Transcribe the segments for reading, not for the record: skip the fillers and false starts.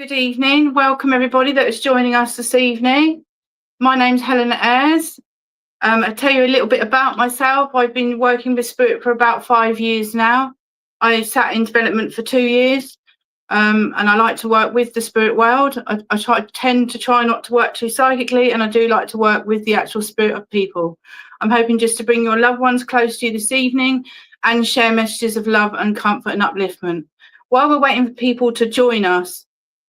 Good evening. Welcome everybody that is joining us this evening. My name's Helen Ayres. I'll tell you a little bit about myself. I've been working with Spirit for about 5 years now. I sat in development for 2 years, and I like to work with the spirit world. I tend to try not to work too psychically, and I do like to work with the actual spirit of people. I'm hoping just to bring your loved ones close to you this evening and share messages of love and comfort and upliftment. While we're waiting for people to join us,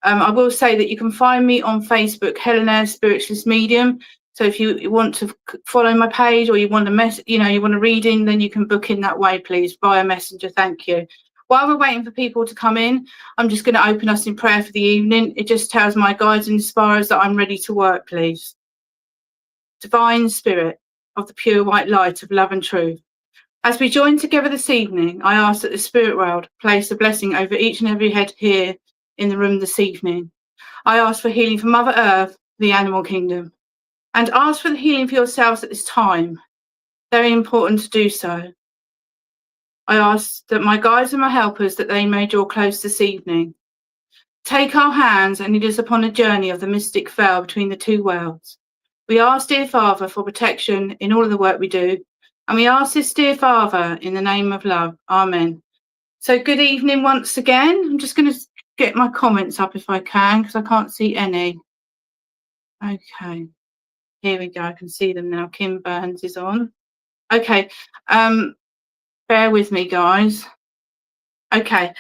I will say that you can find me on Facebook, Helen Ayres Spiritualist Medium. So if you want to follow my page or you want you want a reading, then you can book in that way, please, via Messenger. Thank you. While we're waiting for people to come in, I'm just going to open us in prayer for the evening. It just tells my guides and inspirers that I'm ready to work, please. Divine Spirit of the pure white light of love and truth. As we join together this evening, I ask that the spirit world place a blessing over each and every head here in the room this evening. I ask for healing for Mother Earth, the animal kingdom, and ask for the healing for yourselves at this time. Very important to do so. I ask that my guides and my helpers, that they may draw close this evening. Take our hands and lead us upon a journey of the mystic veil between the two worlds. We ask, dear Father, for protection in all of the work we do, and we ask this, dear Father, in the name of love. Amen. So good evening once again. I'm just going to get my comments up if I can, because I can't see any. Okay, here we go. I can see them now. Kim Burns is on. Okay, bear with me, guys. Okay.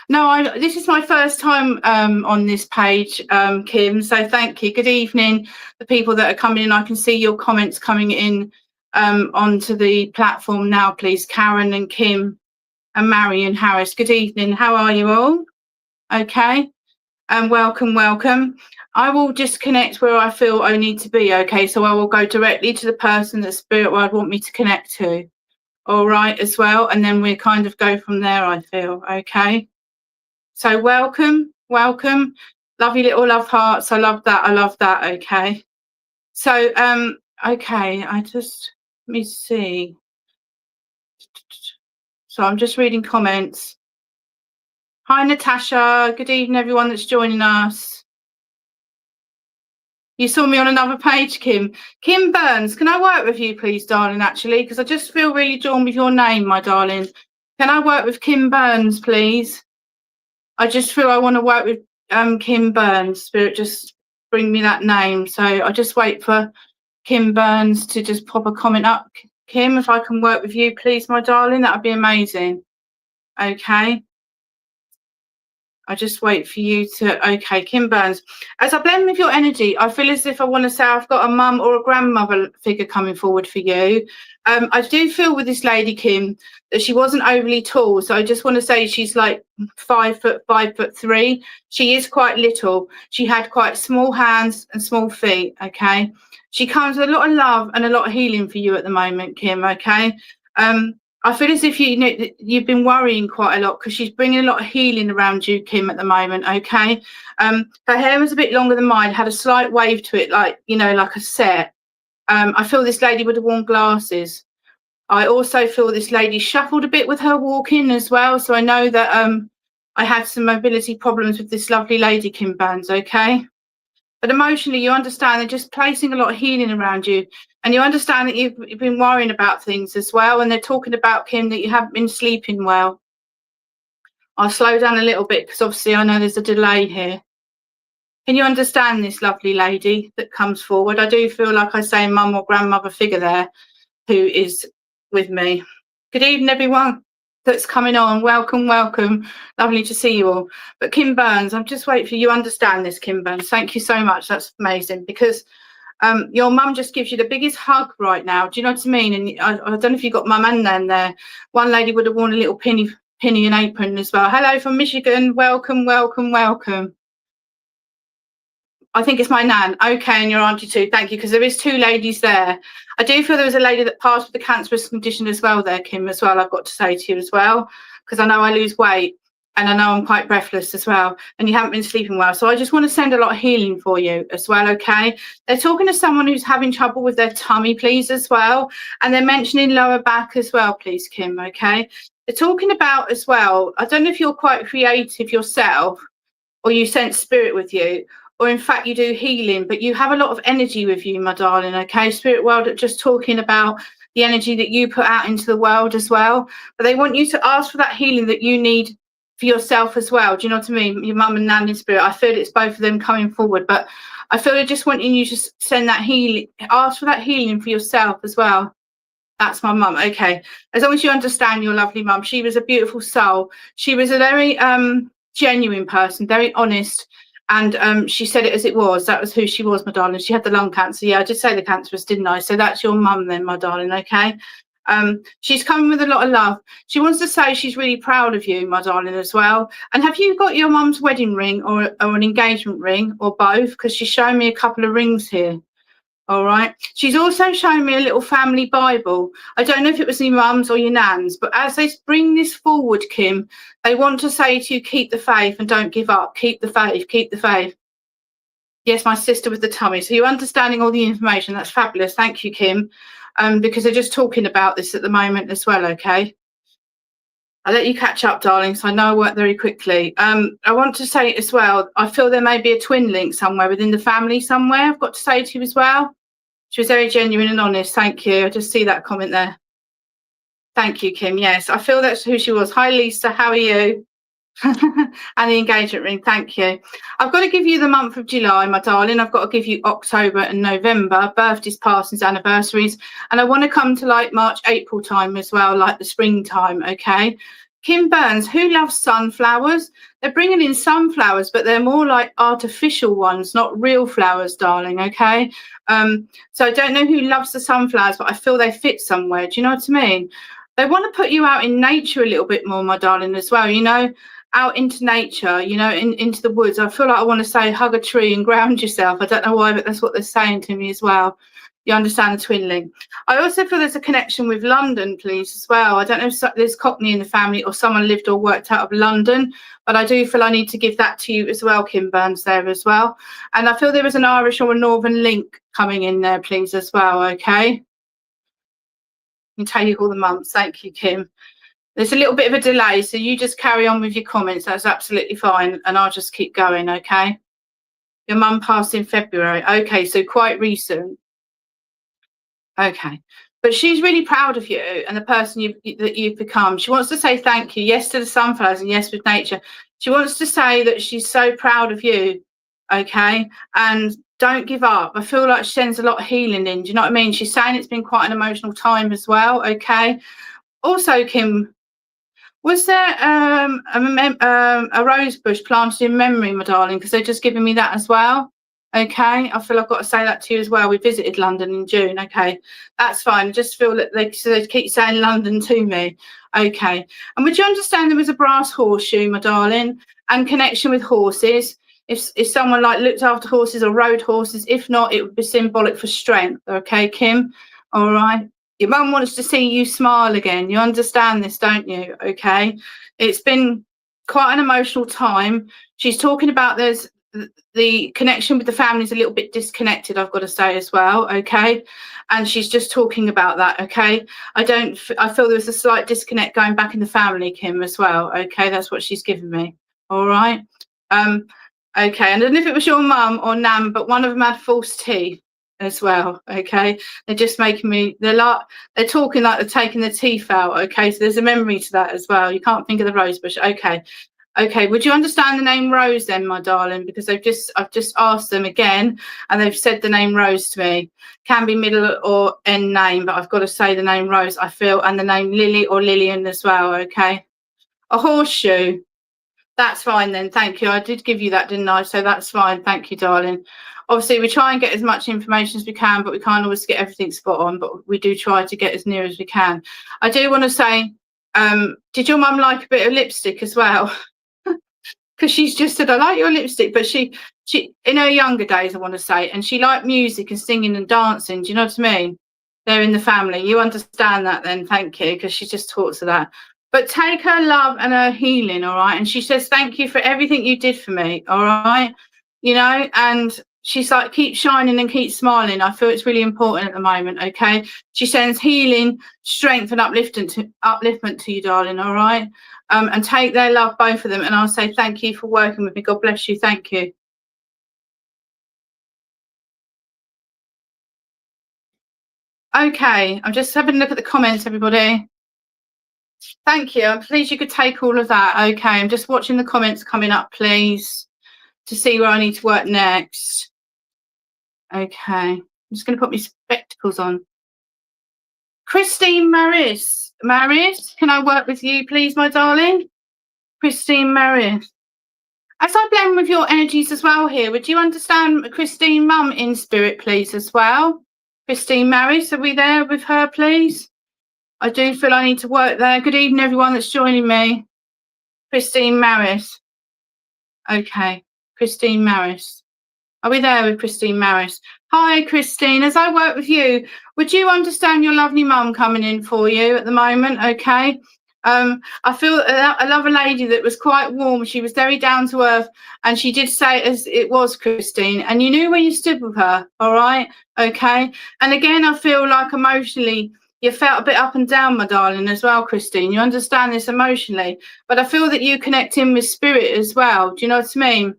No, this is my first time on this page, Kim, so thank you. Good evening, the people that are coming in. I can see your comments coming in onto the platform now, please. Karen and Kim and Marion Harris. Good evening. How are you all? Okay. And welcome. I will just connect where I feel I need to be, okay? So I will go directly to the person that Spirit World want me to connect to. All right, as well. And then we kind of go from there, I feel, okay? So welcome. Lovely little love hearts. I love that, okay? So, okay, let me see. So I'm just reading comments. Hi, Natasha. Good evening, everyone that's joining us. You saw me on another page, Kim. Kim Burns, can I work with you, please, darling, actually? Because I just feel really drawn with your name, my darling. Can I work with Kim Burns, please? I just feel I want to work with Kim Burns. Spirit, just bring me that name. So I just wait for Kim Burns to just pop a comment up. Kim, if I can work with you, please, my darling, that would be amazing. Okay. I just wait for you to, okay, Kim Burns. As I blend with your energy, I feel as if I want to say I've got a mum or a grandmother figure coming forward for you. I do feel with this lady, Kim, that she wasn't overly tall. So I just want to say she's like 5 foot, 5'3". She is quite little. She had quite small hands and small feet, okay? She comes with a lot of love and a lot of healing for you at the moment, Kim, okay? I feel as if you've been worrying quite a lot because she's bringing a lot of healing around you, Kim, at the moment, okay? Her hair was a bit longer than mine, had a slight wave to it, like a set. I feel this lady would have worn glasses. I also feel this lady shuffled a bit with her walking as well, so I know that I had some mobility problems with this lovely lady, Kim Burns, okay? But emotionally, you understand they're just placing a lot of healing around you. And you understand that you've been worrying about things as well. And they're talking about, Kim, that you haven't been sleeping well. I'll slow down a little bit because obviously I know there's a delay here. Can you understand this lovely lady that comes forward? I do feel like I say mum or grandmother figure there who is with me. Good evening, everyone that's coming on. Welcome. Lovely to see you all. But Kim Burns, I'm just waiting for you to understand this, Kim Burns. Thank you so much. That's amazing because your mum just gives you the biggest hug right now. Do you know what I mean? And I don't know if you got mum and nan there. One lady would have worn a little penny and apron as well. Hello from Michigan. Welcome. I think it's my nan. Okay, and your auntie too. Thank you, because there is 2 ladies there. I do feel there was a lady that passed with a cancerous condition as well there, Kim, as well, I've got to say to you as well, because I know I lose weight and I know I'm quite breathless as well, and you haven't been sleeping well. So I just want to send a lot of healing for you as well, okay? They're talking to someone who's having trouble with their tummy, please, as well. And they're mentioning lower back as well, please, Kim, okay? They're talking about as well, I don't know if you're quite creative yourself, or you sense spirit with you, or in fact you do healing, but you have a lot of energy with you, my darling, okay? Spirit world are just talking about the energy that you put out into the world as well, but they want you to ask for that healing that you need for yourself as well. Do you know what I mean? Your mum and nan in spirit, I feel it's both of them coming forward, but I feel they're just wanting you to send that healing, ask for that healing for yourself as well. That's my mum. Okay. As long as you understand your lovely mum, she was a beautiful soul. She was a very genuine person, very honest. And she said it as it was. That was who she was, my darling. She had the lung cancer. Yeah, I did say the cancer was, didn't I? So that's your mum then, my darling. Okay. She's coming with a lot of love. She wants to say she's really proud of you, my darling, as well. And have you got your mum's wedding ring or an engagement ring or both? Because she's showing me a couple of rings here. All right. She's also showing me a little family Bible. I don't know if it was your mum's or your nan's, but as they bring this forward, Kim, they want to say to you, keep the faith and don't give up. Keep the faith. Keep the faith. Yes, my sister with the tummy. So you're understanding all the information. That's fabulous. Thank you, Kim, because they're just talking about this at the moment as well, okay? I'll let you catch up, darling, so I know I work very quickly. I want to say as well, I feel there may be a twin link somewhere within the family somewhere. I've got to say to you as well. She was very genuine and honest. Thank you. I just see that comment there. Thank you, Kim. Yes, I feel that's who she was. Hi, Lisa. How are you? And the engagement ring. Thank you. I've got to give you the month of July, my darling. I've got to give you October and November, birthdays, passings, anniversaries. And I want to come to like March, April time as well, like the springtime, okay? Kim Burns, who loves sunflowers? They're bringing in sunflowers, but they're more like artificial ones, not real flowers, darling, okay? So I don't know who loves the sunflowers, but I feel they fit somewhere. Do you know what I mean? They want to put you out in nature a little bit more, my darling, as well, you know, out into nature, you know, into the woods. I feel like I want to say hug a tree and ground yourself. I don't know why, but that's what they're saying to me as well. You understand the twin link. I also feel there's a connection with London, please, as well. I don't know if there's Cockney in the family or someone lived or worked out of London, but I do feel I need to give that to you as well, Kim Burns, there as well. And I feel there is an Irish or a Northern link coming in there, please, as well, okay? I can tell you all the months. Thank you, Kim. There's a little bit of a delay, so you just carry on with your comments. That's absolutely fine, and I'll just keep going, okay? Your mum passed in February. Okay, so quite recent. Okay, but she's really proud of you and the person that you've become. She wants to say thank you, yes to the sunflowers and yes with nature. She wants to say that she's so proud of you, okay? And don't give up. I feel like she sends a lot of healing in. Do you know what I mean? She's saying it's been quite an emotional time as well, okay? Also, Kim, was there a rose bush planted in memory, my darling? Because they're just giving me that as well. Okay, I feel I've got to say that to you as well. We visited London in June. Okay, that's fine. I just feel that they keep saying London to me. Okay, and would you understand there was a brass horseshoe, my darling, and connection with horses? If someone like looked after horses or rode horses, if not, it would be symbolic for strength. Okay, Kim. All right. Your mum wants to see you smile again. You understand this, don't you? Okay. It's been quite an emotional time. She's talking about the connection with the family is a little bit disconnected, I've got to say as well, okay? And she's just talking about that, okay? I feel there's a slight disconnect going back in the family, Kim, as well, okay? That's what she's given me, all right? Okay, and I don't know if it was your mum or nan, but one of them had false teeth as well, okay? They're just making me, they're talking like they're taking the teeth out, okay? So there's a memory to that as well. You can't think of the rose bush, okay? Okay, would you understand the name Rose then, my darling? Because I've just asked them again, and they've said the name Rose to me. Can be middle or end name, but I've got to say the name Rose, I feel, and the name Lily or Lillian as well, okay? A horseshoe. That's fine then, thank you. I did give you that, didn't I? So that's fine, thank you, darling. Obviously, we try and get as much information as we can, but we can't always get everything spot on, but we do try to get as near as we can. I do want to say, did your mum like a bit of lipstick as well? Because she's just said, I like your lipstick, but she in her younger days, I want to say, and she liked music and singing and dancing. Do you know what I mean? They're in the family. You understand that then, thank you, because she just talks of that. But take her love and her healing, all right? And she says, thank you for everything you did for me, all right? You know, and she's like, keep shining and keep smiling. I feel it's really important at the moment, okay? She sends healing, strength and upliftment to you, darling, all right? And take their love, both of them. And I'll say thank you for working with me. God bless you. Thank you. Okay, I'm just having a look at the comments, everybody. Thank you. I'm pleased you could take all of that. Okay, I'm just watching the comments coming up, please, to see where I need to work next. Okay, I'm just going to put my spectacles on. Christine Maris. Maris, can I work with you, please, my darling? Christine Maris. As I blend with your energies as well here, would you understand Christine Mum in spirit, please, as well? Christine Maris, are we there with her, please? I do feel I need to work there. Good evening, everyone that's joining me. Christine Maris. Okay, Christine Maris. Are we there with Christine Maris? Hi, Christine. As I work with you, would you understand your lovely mum coming in for you at the moment? Okay. I feel I love a lady that was quite warm. She was very down to earth, and she did say it as it was, Christine. And you knew where you stood with her. All right. Okay. And again, I feel like emotionally, you felt a bit up and down, my darling, as well, Christine. You understand this emotionally, but I feel that you connect in with spirit as well. Do you know what I mean?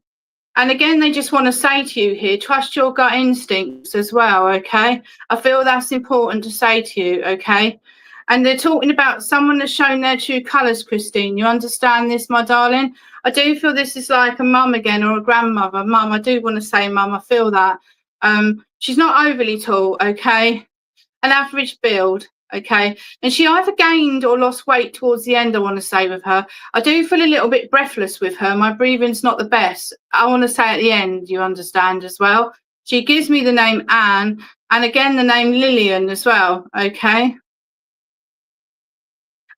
And again, they just want to say to you here, trust your gut instincts as well, okay? I feel that's important to say to you, okay? And they're talking about someone that's shown their true colours, Christine. You understand this, my darling? I do feel this is like a mum again or a grandmother. Mum, I do want to say mum, I feel that. She's not overly tall, okay? An average build, okay? And she either gained or lost weight towards the end, I want to say, with her. I do feel a little bit breathless with her. My breathing's not the best. I want to say at the end, you understand as well. She gives me the name Anne, and again the name Lillian as well, okay?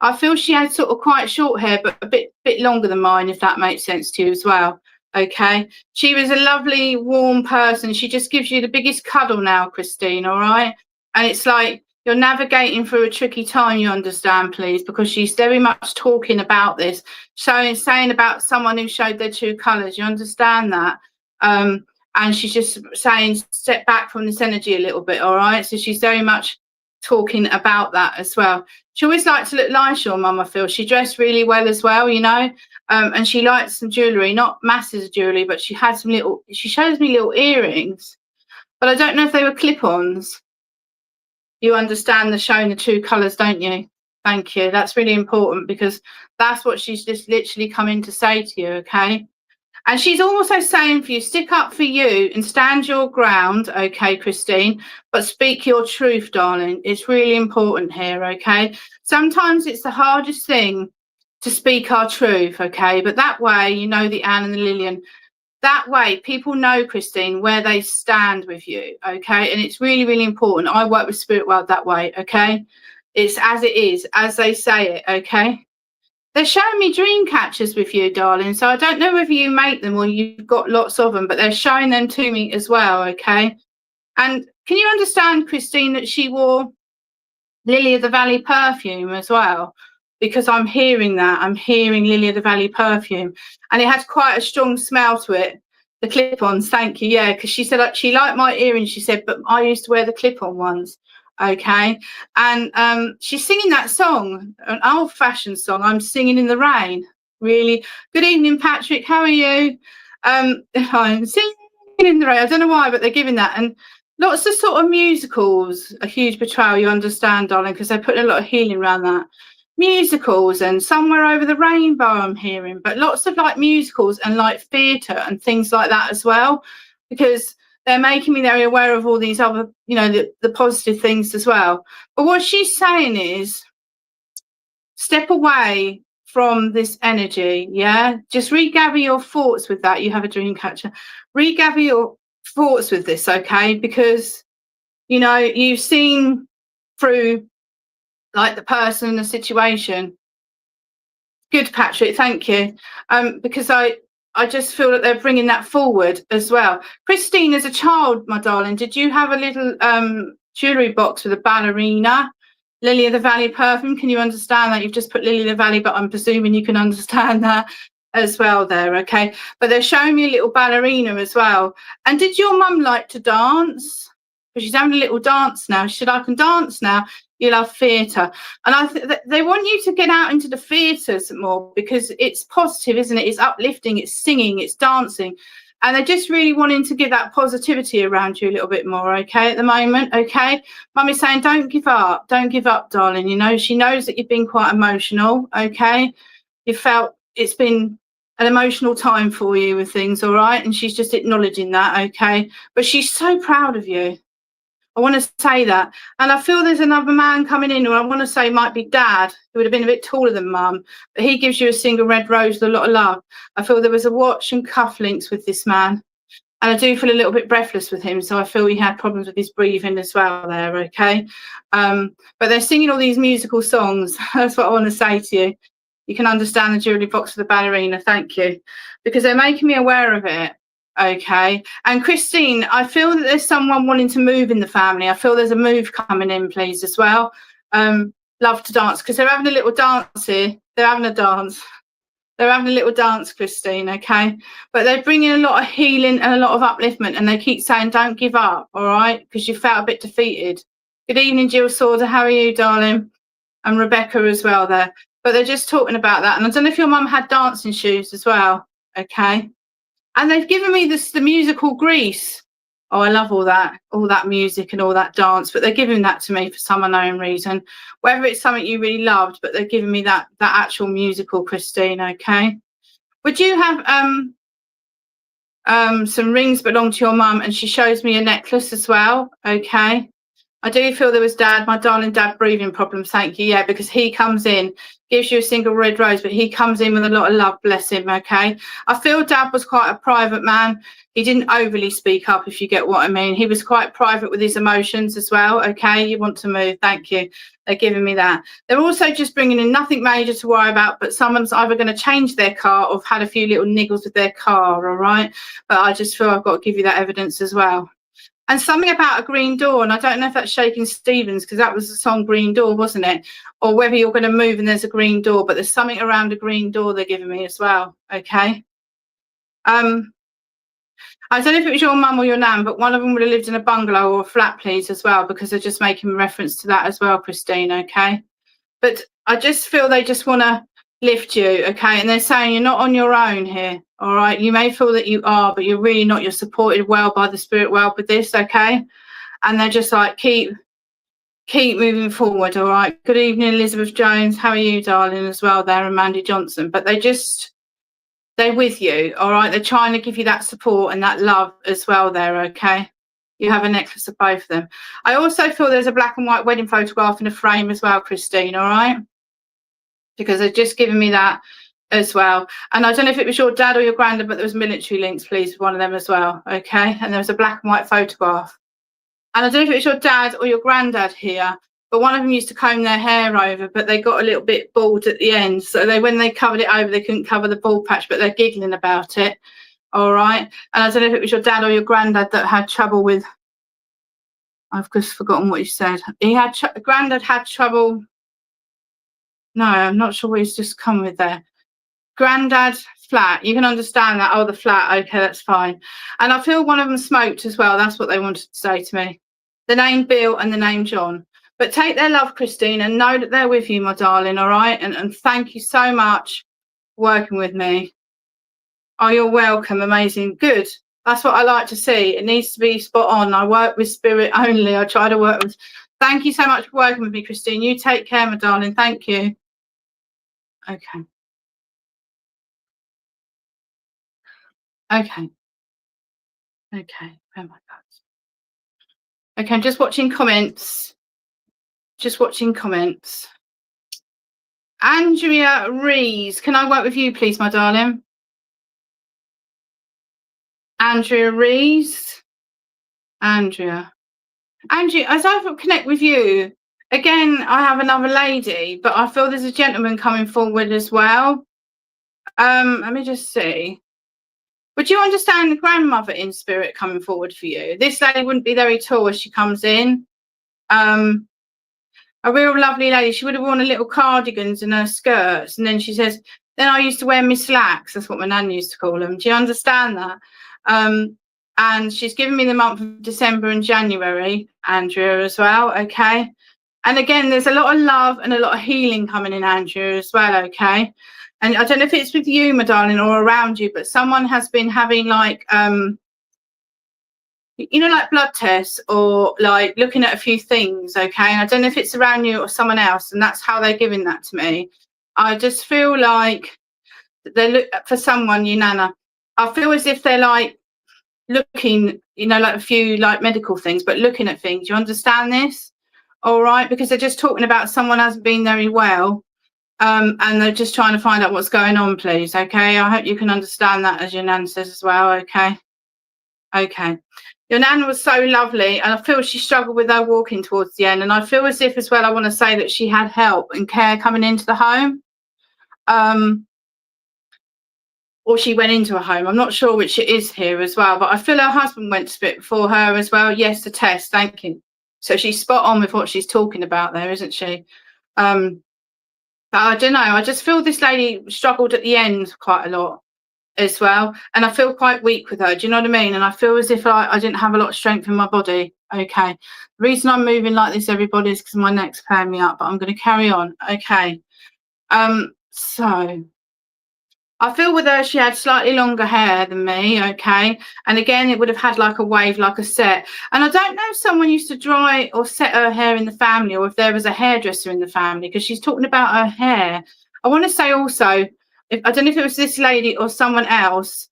I feel she had sort of quite short hair, but a bit longer than mine, if that makes sense to you as well, okay? She was a lovely, warm person. She just gives you the biggest cuddle now, Christine, all right? And it's like you're navigating through a tricky time, you understand, please, because she's very much talking about this. So it's saying about someone who showed their true colours, you understand that? And she's just saying, step back from this energy a little bit, all right? So she's very much talking about that as well. She always liked to look nice, your mum, I feel. She dressed really well as well, you know, and she liked some jewellery, not masses of jewellery, but she had some little, she shows me little earrings, but I don't know if they were clip-ons. You understand the showing the true colours, don't you? Thank you. That's really important because that's what she's just literally come in to say to you, okay? And she's also saying for you, stick up for you and stand your ground, okay, Christine, but speak your truth, darling. It's really important here, okay? Sometimes it's the hardest thing to speak our truth, okay? But that way, you know, the Anne and the Lillian, that way people know, Christine, where they stand with you, okay? And it's really, really important. I work with Spirit World that way, okay? It's as it is, as they say it, okay? They're showing me dream catchers with you, darling. So I don't know whether you make them or you've got lots of them, but they're showing them to me as well, okay? And can you understand, Christine, that she wore Lily of the Valley perfume as well? Because I'm hearing that. I'm hearing Lily of the Valley perfume. And it has quite a strong smell to it. The clip-ons, thank you. Yeah, because she said she liked my earrings, she said, but I used to wear the clip-on ones. Okay, and she's singing that song, an old-fashioned song, I'm Singing in the Rain. Really good evening, Patrick, how are you? I'm singing in the rain. I don't know why, but they're giving that. And lots of sort of musicals, a huge betrayal, you understand, darling, because they're putting a lot of healing around that. Musicals and Somewhere Over the Rainbow I'm hearing, but lots of like musicals and like theatre and things like that as well, because they're making me very aware of all these other, you know, the positive things as well. But what she's saying is step away from this energy, yeah? Just regather your thoughts with that. You have a dream catcher. Regather your thoughts with this, okay? Because, you know, you've seen through like the person and the situation. Good, Patrick, thank you. Because I just feel that they're bringing that forward as well. Christine, as a child, my darling, did you have a little jewellery box with a ballerina, Lily of the Valley perfume? Can you understand that? You've just put Lily of the Valley, but I'm presuming you can understand that. as well there, okay? But they're showing me a little ballerina as well. And did your mum like to dance? Because she's having a little dance now. She said, I can dance now. You love theatre. And I think they want you to get out into the theatres more, because it's positive, isn't it? It's uplifting, it's singing, it's dancing. And they're just really wanting to give that positivity around you a little bit more, okay, at the moment, okay? Mummy's saying, don't give up. Don't give up, darling. You know, she knows that you've been quite emotional, okay? You felt it's been an emotional time for you with things, all right? And she's just acknowledging that, okay? But she's so proud of you. I want to say that. And I feel there's another man coming in who I want to say might be Dad, who would have been a bit taller than Mum, but he gives you a single red rose with a lot of love. I feel there was a watch and cufflinks with this man. And I do feel a little bit breathless with him, so I feel he had problems with his breathing as well there, okay? But they're singing all these musical songs. That's what I want to say to you. You can understand the jewellery box for the ballerina, thank you. Because they're making me aware of it. Okay. And Christine, I feel that there's someone wanting to move in the family. I feel there's a move coming in, please, as well. Love to dance, because they're having a little dance here. They're having a dance. They're having a little dance, Christine, okay? But they're bringing a lot of healing and a lot of upliftment, and they keep saying, don't give up, all right? Because you felt a bit defeated. Good evening, Jill Sauder. How are you, darling? And Rebecca as well there. But they're just talking about that. And I don't know if your mum had dancing shoes as well, okay? And they've given me the musical Grease. Oh, I love all that music and all that dance, but they're giving that to me for some unknown reason. Whether it's something you really loved, but they're giving me that actual musical, Christine, okay? Would you have some rings belong to your mum? And she shows me a necklace as well, okay? I do feel there was Dad, my darling Dad, breathing problems, thank you, yeah, because he comes in, gives you a single red rose, but he comes in with a lot of love, bless him, okay? I feel Dad was quite a private man. He didn't overly speak up, if you get what I mean. He was quite private with his emotions as well, okay? You want to move, thank you. They're giving me that. They're also just bringing in nothing major to worry about, but someone's either going to change their car or have had a few little niggles with their car, all right? But I just feel I've got to give you that evidence as well. And something about a green door, and I don't know if that's Shaking Stevens, because that was the song Green Door, wasn't it? Or whether you're going to move and there's a green door, but there's something around a green door they're giving me as well, okay? I don't know if it was your mum or your nan, but one of them would have lived in a bungalow or a flat, please, as well, because they're just making reference to that as well, Christine, okay? But I just feel they just want to lift you, okay? And they're saying you're not on your own here, all right? You may feel that you are, but you're really not. You're supported well by the spirit world with this, okay? And they're just like, keep moving forward, all right? Good evening, Elizabeth Jones. How are you, darling, as well there, and Mandy Johnson. But they're with you, all right? They're trying to give you that support and that love as well there, okay? You have a necklace of both of them. I also feel there's a black and white wedding photograph in a frame as well, Christine, all right? Because they're just giving me that as well. And I don't know if it was your dad or your granddad, but there was military links, please, with one of them as well, okay? And there was a black and white photograph. And I don't know if it was your dad or your granddad here, but one of them used to comb their hair over, but they got a little bit bald at the end. So when they covered it over, they couldn't cover the bald patch, but they're giggling about it, all right? And I don't know if it was your dad or your granddad that had trouble with, I've just forgotten what you said. Granddad had trouble. No, I'm not sure what he's just come with there. Granddad, flat. You can understand that. Oh, the flat. Okay, that's fine. And I feel one of them smoked as well. That's what they wanted to say to me. The name Bill and the name John. But take their love, Christine, and know that they're with you, my darling, all right? And thank you so much for working with me. Oh, you're welcome. Amazing. Good. That's what I like to see. It needs to be spot on. I work with spirit only. I try to work with... Thank you so much for working with me, Christine. You take care, my darling. Thank you. Okay. Okay. Okay. Oh my God. Okay, I'm just watching comments. Just watching comments. Andrea Rees. Can I work with you, please, my darling? Andrea Rees. Andrea, as I connect with you, again, I have another lady, but I feel there's a gentleman coming forward as well. Let me just see. Would you understand the grandmother in spirit coming forward for you? This lady wouldn't be very tall as she comes in. a real lovely lady. She would have worn a little cardigans and her skirts. And then she says, then I used to wear my slacks. That's what my nan used to call them. Do you understand that? And she's given me the month of December and January, Andrea, as well, okay? And again, there's a lot of love and a lot of healing coming in, Andrea, as well, okay? And I don't know if it's with you, my darling, or around you, but someone has been having like, you know, like blood tests or like looking at a few things, okay? And I don't know if it's around you or someone else, and that's how they're giving that to me. I just feel like they look for someone, you Nana. I feel as if they're like looking, you know, like a few like medical things, but looking at things. You understand this? All right, because they're just talking about someone hasn't been very well, and they're just trying to find out what's going on, please. Okay, I hope you can understand that, as your nan says as well. Okay. Your nan was so lovely, and I feel she struggled with her walking towards the end, and I feel as if as well I want to say that she had help and care coming into the home, or she went into a home. I'm not sure which it is here as well, but I feel her husband went to Spirit before her as well. Yes, the test, thank you. So she's spot on with what she's talking about there, isn't she? But I don't know, I just feel this lady struggled at the end quite a lot as well, and I feel quite weak with her, do you know what I mean? And I feel as if I didn't have a lot of strength in my body. Okay, the reason I'm moving like this, everybody, is because my neck's playing me up, but I'm going to carry on. Okay, so I feel with her she had slightly longer hair than me, okay, and again it would have had like a wave, like a set, and I don't know if someone used to dry or set her hair in the family, or if there was a hairdresser in the family, because she's talking about her hair. I want to say also, I don't know if it was this lady or someone else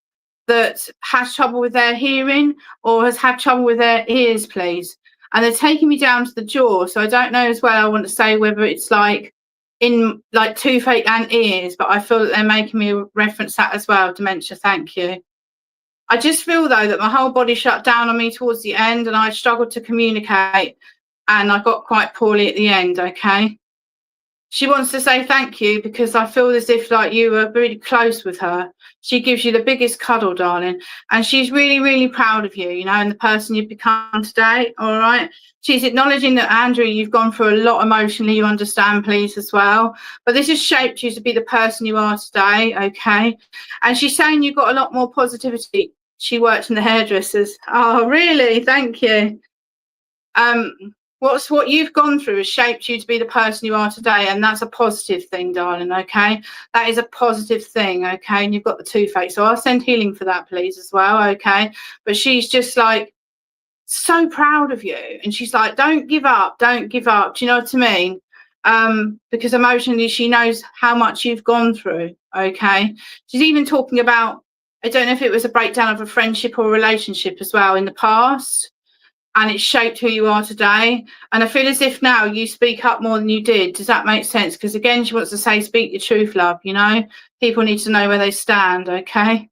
that has trouble with their hearing or has had trouble with their ears, please. And they're taking me down to the jaw. So I don't know as well, I want to say whether it's like in like toothache and ears, but I feel that they're making me reference that as well. Dementia, thank you. I just feel though that my whole body shut down on me towards the end, and I struggled to communicate, and I got quite poorly at the end, okay? She wants to say thank you because I feel as if like you were really close with her. She gives you the biggest cuddle, darling. And she's really, really proud of you, you know, and the person you've become today. All right. She's acknowledging that, Andrew, you've gone through a lot emotionally, you understand, please, as well. But this has shaped you to be the person you are today. Okay. And she's saying you've got a lot more positivity. She worked in the hairdressers. Oh, really? Thank you. What you've gone through has shaped you to be the person you are today, and that's a positive thing, darling, okay? That is a positive thing, okay? And you've got the toothache, so I'll send healing for that, please, as well, okay? But she's just like so proud of you, and she's like, don't give up, don't give up. Do you know what I mean? Because emotionally she knows how much you've gone through, okay? She's even talking about, I don't know if it was a breakdown of a friendship or a relationship as well in the past, and it shaped who you are today. And I feel as if now you speak up more than you did. Does that make sense? Because again, she wants to say, speak your truth, love, you know? People need to know where they stand, okay?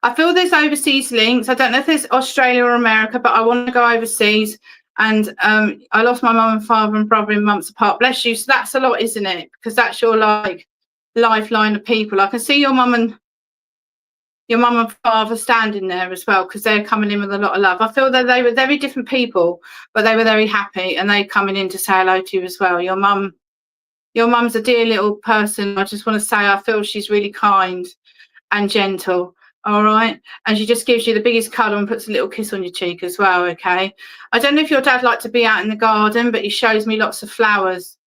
I feel there's overseas links. I don't know if there's Australia or America, but I want to go overseas. And I lost my mum and father and brother in months apart. Bless you. So that's a lot, isn't it? Because that's your like lifeline of people. I can see your mum and father standing there as well, because they're coming in with a lot of love. I feel that they were very different people, but they were very happy, and they coming in to say hello to you as well. Your mum's a dear little person. I just want to say I feel she's really kind and gentle. All right. And she just gives you the biggest cuddle and puts a little kiss on your cheek as well. Okay. I don't know if your dad liked to be out in the garden, but he shows me lots of flowers.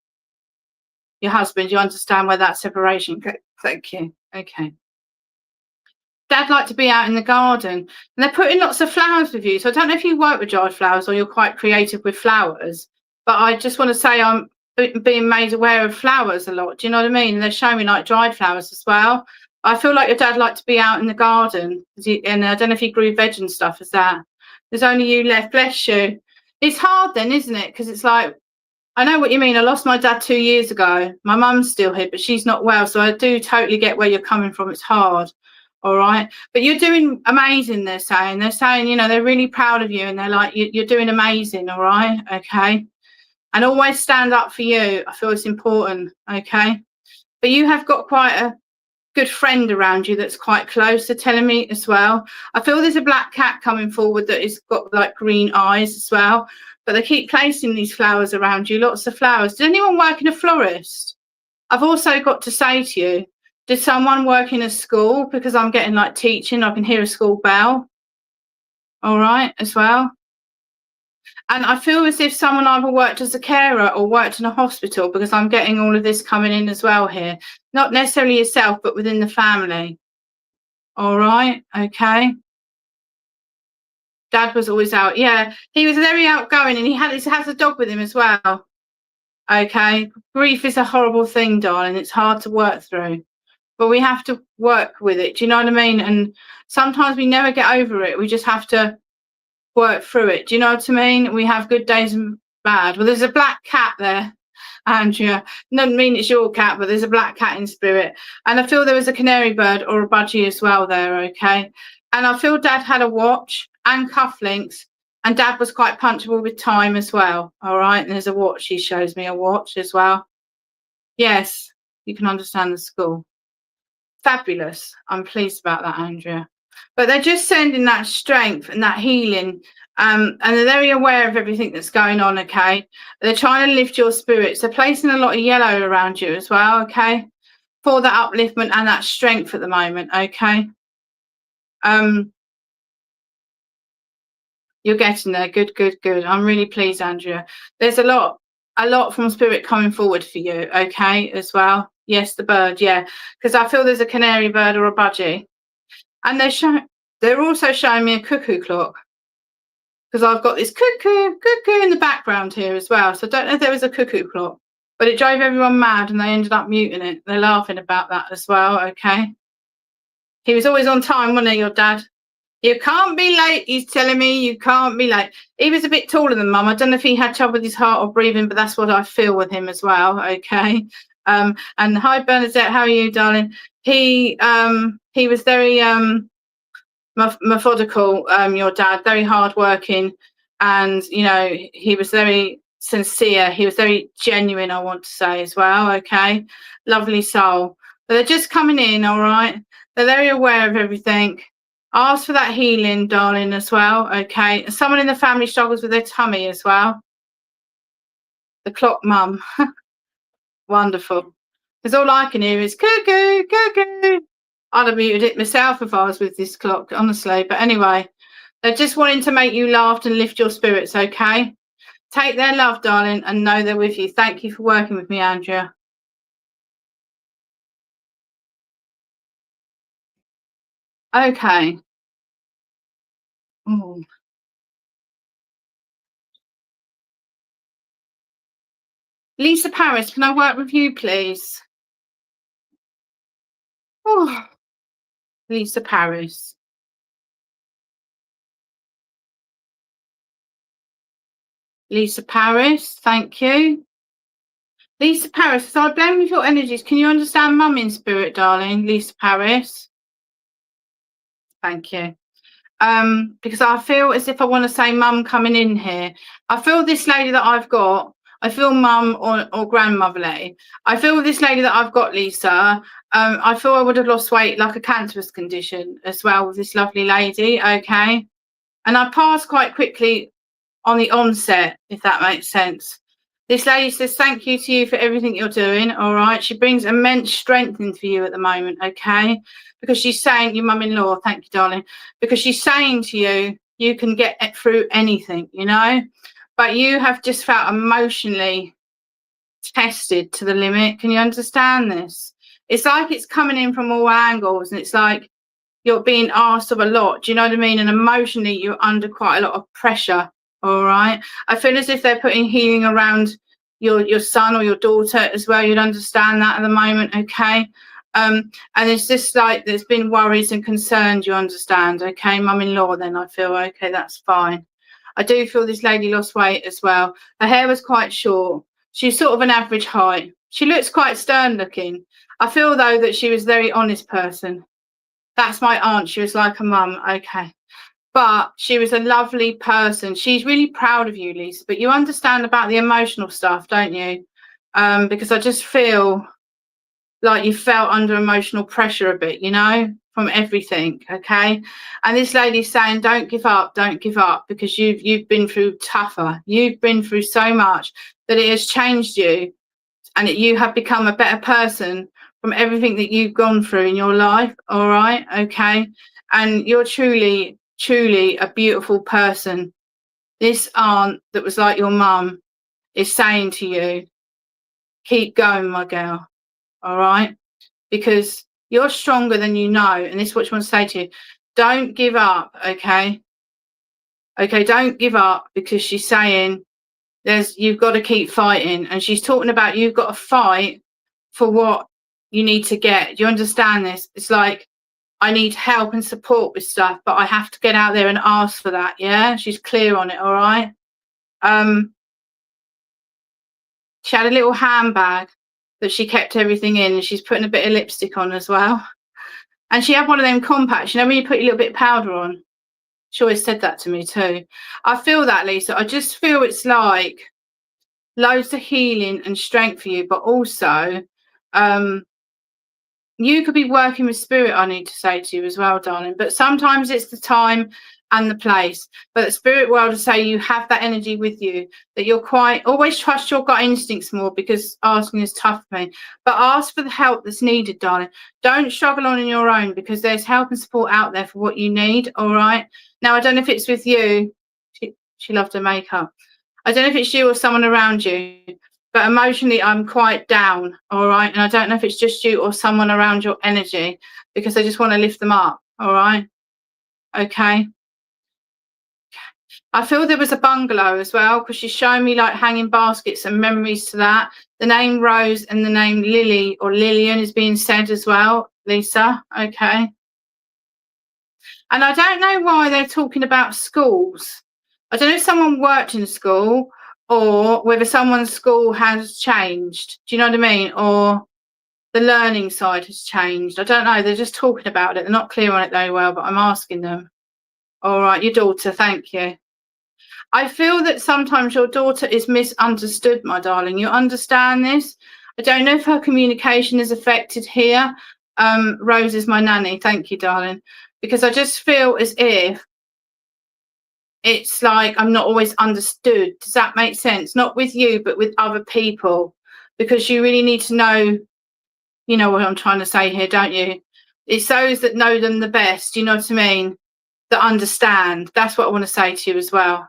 Your husband, you understand where that separation goes. Thank you. Okay. Dad liked to be out in the garden, and they're putting lots of flowers with you. So I don't know if you work with dried flowers or you're quite creative with flowers, but I just want to say I'm being made aware of flowers a lot. Do you know what I mean? And they're showing me like dried flowers as well. I feel like your dad liked to be out in the garden, and I don't know if he grew veg and stuff. Is that? There's only you left. Bless you. It's hard then, isn't it? Because it's like, I know what you mean. I lost my dad 2 years ago. My mum's still here, but she's not well. So I do totally get where you're coming from. It's hard. All right. But you're doing amazing, they're saying. They're saying, you know, they're really proud of you, and they're like, you're doing amazing. All right. Okay. And always stand up for you. I feel it's important. Okay. But you have got quite a good friend around you that's quite close. They're telling me as well. I feel there's a black cat coming forward that has got like green eyes as well. but they keep placing these flowers around you, lots of flowers. Did anyone work in a florist? I've also got to say to you, did someone work in a school? Because I'm getting like teaching, I can hear a school bell. All right, as well. And I feel as if someone either worked as a carer or worked in a hospital, because I'm getting all of this coming in as well here. Not necessarily yourself, but within the family. All right, okay. Dad was always out. Yeah, he was very outgoing, and he has a dog with him as well. Okay, grief is a horrible thing, darling. It's hard to work through, but we have to work with it. Do you know what I mean? And sometimes we never get over it. We just have to work through it. Do you know what I mean? We have good days and bad. Well, there's a black cat there, Andrea. Doesn't mean it's your cat, but there's a black cat in spirit. And I feel there was a canary bird or a budgie as well there, okay? And I feel Dad had a watch and cufflinks, and Dad was quite punchable with time as well, all right? And there's a watch. He shows me a watch as well. Yes, you can understand the school. Fabulous. I'm pleased about that, Andrea. But they're just sending that strength and that healing, and they're very aware of everything that's going on, okay? They're trying to lift your spirits. They're placing a lot of yellow around you as well, okay? For that upliftment and that strength at the moment, okay? You're getting there. Good, good, good. I'm really pleased, Andrea. There's a lot from spirit coming forward for you, okay, as well. Yes, the bird, yeah. Because I feel there's a canary bird or a budgie. And they're also showing me a cuckoo clock, because I've got this cuckoo in the background here as well. So I don't know if there was a cuckoo clock, but it drove everyone mad and they ended up muting it. They're laughing about that as well, okay? He was always on time, wasn't he, your dad? You can't be late, he's telling me. You can't be late. He was a bit taller than Mum. I don't know if he had trouble with his heart or breathing, but that's what I feel with him as well, okay? And hi, Bernadette, how are you, darling? He was very methodical, your dad, very hardworking, and you know, he was very sincere. He was very genuine, I want to say as well, okay? Lovely soul. But they're just coming in, all right? They're very aware of everything. Ask for that healing, darling, as well, okay? And someone in the family struggles with their tummy as well. The clock mum. Wonderful. Because all I can hear is cuckoo, cuckoo. I'd have muted it myself if I was with this clock, honestly. But anyway, they're just wanting to make you laugh and lift your spirits, okay? Take their love, darling, and know they're with you. Thank you for working with me, Andrea. Okay. Ooh. Lisa Paris, can I work with you, please? Oh, Lisa Paris. Lisa Paris, thank you. Lisa Paris, so I blame with your energies. Can you understand Mum in spirit, darling? Lisa Paris. Thank you. Because I feel as if I want to say Mum coming in here. I feel this lady that I've got, I feel Mum or grandmotherly. I feel this lady that I've got, Lisa, I feel I would have lost weight like a cancerous condition as well with this lovely lady, okay? And I passed quite quickly on the onset, if that makes sense. This lady says thank you to you for everything you're doing, all right? She brings immense strength into you at the moment, okay? Because she's saying, your mum-in-law, thank you, darling, because she's saying to you, you can get through anything, you know? But you have just felt emotionally tested to the limit. Can you understand this? It's like it's coming in from all angles, and it's like you're being asked of a lot, do you know what I mean? And emotionally, you're under quite a lot of pressure. All right. I feel as if they're putting healing around your son or your daughter as well. You'd understand that at the moment, okay? And it's just like there's been worries and concerns, you understand, okay? Mum-in-law, then I feel, okay, that's fine. I do feel this lady lost weight as well. Her hair was quite short. She's sort of an average height. She looks quite stern looking. I feel, though, that she was a very honest person. That's my aunt. She was like a mum, okay. But she was a lovely person. She's really proud of you, Lisa. But you understand about the emotional stuff, don't you? Because I just feel like you felt under emotional pressure a bit, you know, from everything, okay? And this lady's saying, don't give up, because you've been through tougher. You've been through so much that it has changed you, and that you have become a better person from everything that you've gone through in your life, all right? Okay? And you're truly, truly a beautiful person. This aunt that was like your mum is saying to you, keep going, my girl, all right? Because you're stronger than you know. And this is what she wants to say to you. Don't give up, okay? Okay, don't give up, because she's saying you've got to keep fighting. And she's talking about you've got to fight for what you need to get. Do you understand this? It's like, I need help and support with stuff, but I have to get out there and ask for that, yeah? She's clear on it, all right? She had a little handbag that she kept everything in, and she's putting a bit of lipstick on as well. And she had one of them compacts, you know, when you put your little bit of powder on. She always said that to me too. I feel that, Lisa. I just feel it's like loads of healing and strength for you, but also you could be working with spirit, I need to say to you as well, darling. But sometimes it's the time and the place. But the spirit world will say you have that energy with you, that you're always trust your gut instincts more, because asking is tough for me. But ask for the help that's needed, darling. Don't struggle on your own, because there's help and support out there for what you need, all right? Now, I don't know if it's with you. She loved her makeup. I don't know if it's you or someone around you, but emotionally I'm quite down, all right? And I don't know if it's just you or someone around your energy, because I just want to lift them up, all right? Okay. I feel there was a bungalow as well, because she's showing me like hanging baskets and memories to that. The name Rose and the name Lily or Lillian is being said as well, Lisa, okay? And I don't know why they're talking about schools. I don't know if someone worked in school, or whether someone's school has changed. Do you know what I mean? Or the learning side has changed. I don't know. They're just talking about it. They're not clear on it very well, but I'm asking them. All right, your daughter, thank you. I feel that sometimes your daughter is misunderstood, my darling. You understand this? I don't know if her communication is affected here. Rose is my nanny. Thank you, darling. Because I just feel as if it's like I'm not always understood. Does that make sense? Not with you, but with other people. Because you really need to know, you know what I'm trying to say here, don't you? It's those that know them the best, you know what I mean? That understand. That's what I want to say to you as well.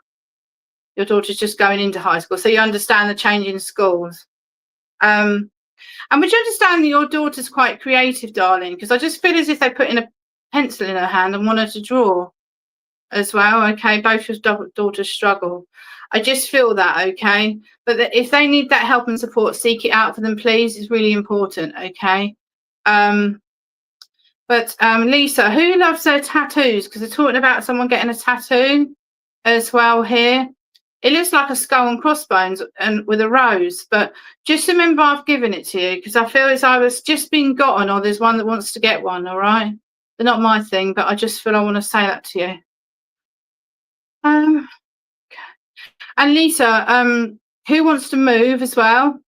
Your daughter's just going into high school, so you understand the change in schools. And would you understand that your daughter's quite creative, darling? Because I just feel as if they put in a pencil in her hand and want her to draw as well, okay? Both your daughters struggle. I just feel that, okay? But if they need that help and support, seek it out for them, please. It's really important, okay? Lisa, who loves their tattoos? Because they're talking about someone getting a tattoo as well here. It looks like a skull and crossbones and with a rose, but just remember I've given it to you, because I feel it's either just been gotten or there's one that wants to get one, all right? They're not my thing, but I just feel I want to say that to you. And Lisa, who wants to move as well?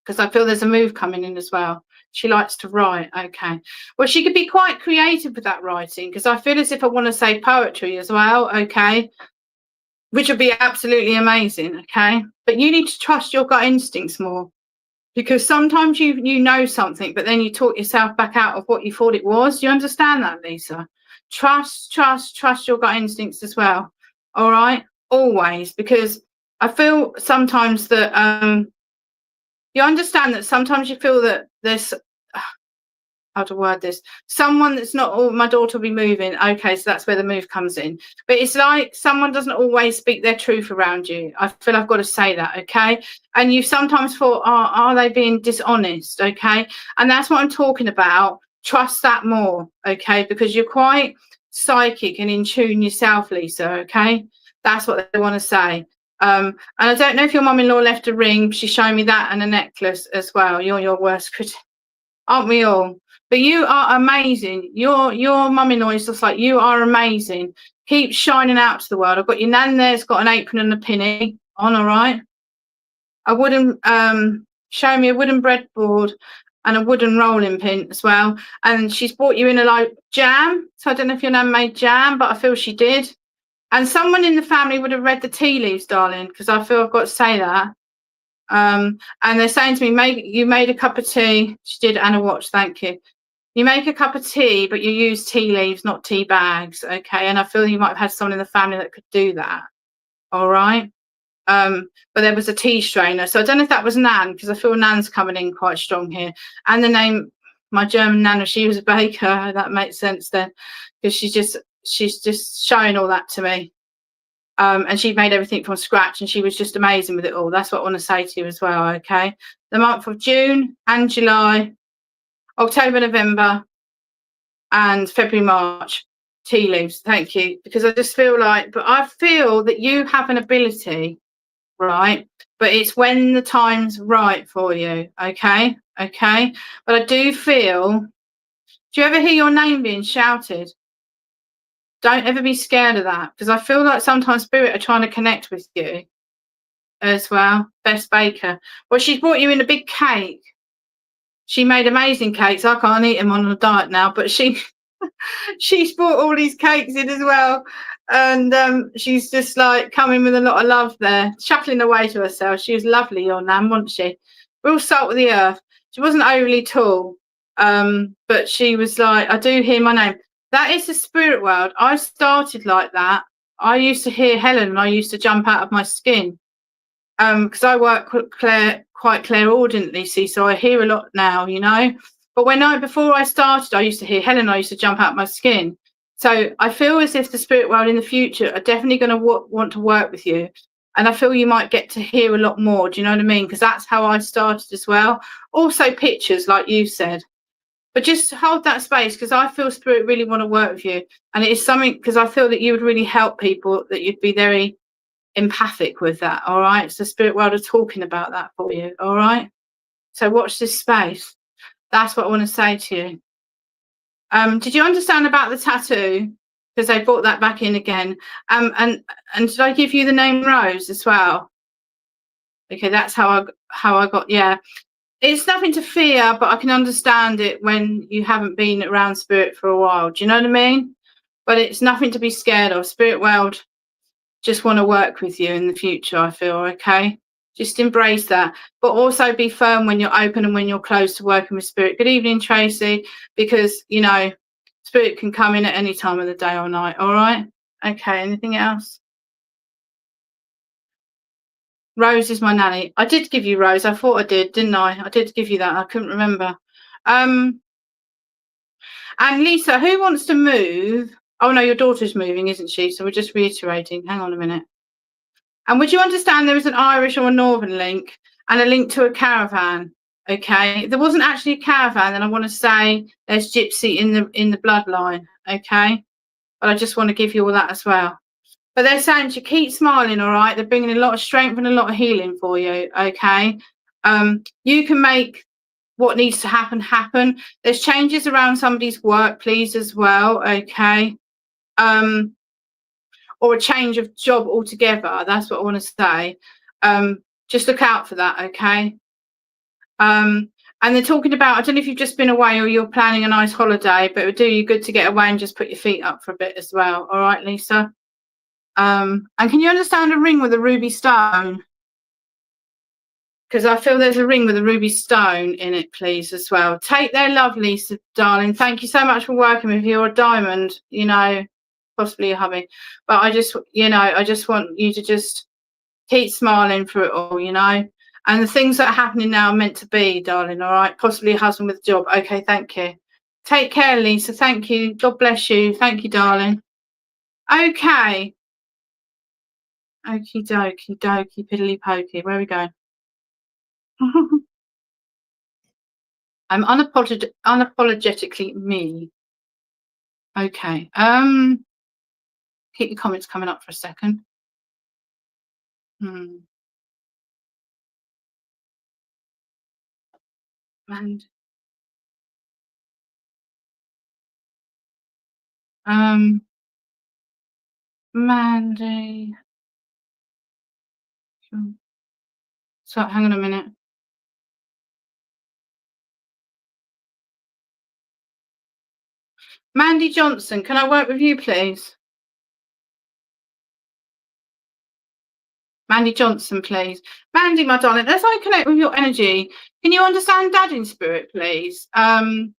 Because I feel there's a move coming in as well. She likes to write, okay. Well, she could be quite creative with that writing, because I feel as if I want to say poetry as well, okay, which would be absolutely amazing, okay? But you need to trust your gut instincts more, because sometimes you know something, but then you talk yourself back out of what you thought it was. Do you understand that, Lisa? Trust your gut instincts as well, all right? Always, because I feel sometimes that you understand that sometimes you feel that there's how to word this, someone that's not all, my daughter will be moving, okay, so that's where the move comes in. But it's like someone doesn't always speak their truth around you. I feel I've got to say that, okay? And you sometimes thought, are they being dishonest, okay? And that's what I'm talking about. Trust that more, okay? Because you're quite psychic and in tune yourself, Lisa, okay? That's what they want to say. And I don't know if your mum-in-law left a ring. She's showing me that and a necklace as well. You're your worst critic, aren't we all? But you are amazing. Your mum-in-law is just like, you are amazing. Keep shining out to the world. I've got your nan there's got an apron and a pinny on, all right? A wooden, show me a wooden breadboard and a wooden rolling pin as well. And she's brought you in a like jam. So I don't know if your nan made jam, but I feel she did. And someone in the family would have read the tea leaves, darling, because I feel I've got to say that. And they're saying to me, you made a cup of tea. She did, Anna Watch, thank you. You make a cup of tea, but you use tea leaves, not tea bags, okay? And I feel you might have had someone in the family that could do that, all right? But there was a tea strainer. So I don't know if that was Nan, because I feel Nan's coming in quite strong here. And the name, my German Nana, she was a baker. That makes sense then, because she's just showing all that to me. And she made everything from scratch, and she was just amazing with it all. That's what I want to say to you as well, okay? The month of June and July, October, November, and February, March, tea leaves. Thank you. Because I just feel like, but I feel that you have an ability, right? But it's when the time's right for you, okay? Okay. But I do feel, do you ever hear your name being shouted? Don't ever be scared of that, because I feel like sometimes spirit are trying to connect with you as well. Best baker. Well, she's brought you in a big cake. She made amazing cakes. I can't eat them on a diet now, but she's brought all these cakes in as well. And she's just like coming with a lot of love there, chuckling away to herself. She was lovely, your nan, wasn't she? Real salt of the earth. She wasn't overly tall, but she was like, I do hear my name. That is the spirit world. I started like that. I used to hear Helen and I used to jump out of my skin, because I work quite clairaudiently, see, so I hear a lot now, you know. But before I started, I used to hear Helen. I used to jump out my skin. So I feel as if the spirit world in the future are definitely going to want to work with you, and I feel you might get to hear a lot more. Do you know what I mean? Because that's how I started as well. Also pictures, like you said. But just hold that space, because I feel spirit really want to work with you, and it is something, because I feel that you would really help people, that you'd be very empathic with that. All right, so spirit world are talking about that for you. All right, so watch this space. That's what I want to say to you. Did you understand about the tattoo? Because they brought that back in again. And did I give you the name Rose as well? Okay, that's how I got. Yeah, it's nothing to fear, but I can understand it when you haven't been around spirit for a while. Do you know what I mean? But it's nothing to be scared of. Spirit world just want to work with you in the future, I feel, okay? Just embrace that. But also be firm when you're open and when you're closed to working with spirit. Good evening, Tracy, because, you know, spirit can come in at any time of the day or night, all right? Okay, anything else? Rose is my nanny. I did give you Rose. I thought I did, didn't I? I did give you that. I couldn't remember. And Lisa, who wants to move? Oh, no, your daughter's moving, isn't she? So we're just reiterating. Hang on a minute. And would you understand there is an Irish or a Northern link and a link to a caravan? Okay, there wasn't actually a caravan, then I want to say there's gypsy in the bloodline. Okay, but I just want to give you all that as well. But they're saying to keep smiling, all right? They're bringing a lot of strength and a lot of healing for you. Okay, you can make what needs to happen. There's changes around somebody's work, please, as well. Okay. Or a change of job altogether. That's what I want to say. Just look out for that, okay? And they're talking about, I don't know if you've just been away or you're planning a nice holiday, but it would do you good to get away and just put your feet up for a bit as well. All right, Lisa? And can you understand a ring with a ruby stone? Because I feel there's a ring with a ruby stone in it, please, as well. Take their love, Lisa, darling. Thank you so much for working with you. You're a diamond, you know, possibly a hubby. But I just want you to just keep smiling through it all, you know. And the things that are happening now are meant to be, darling, all right? Possibly a husband with a job. Okay, thank you. Take care, Lisa. Thank you. God bless you. Thank you, darling. Okay. Okie dokie, piddly pokey. Where are we going? I'm unapologetically me. Okay. Keep your comments coming up for a second. And Mandy. So hang on a minute. Mandy Johnson, can I work with you, please? Mandy Johnson, please. Mandy, my darling, as I connect with your energy, can you understand Dad in spirit, please? Quite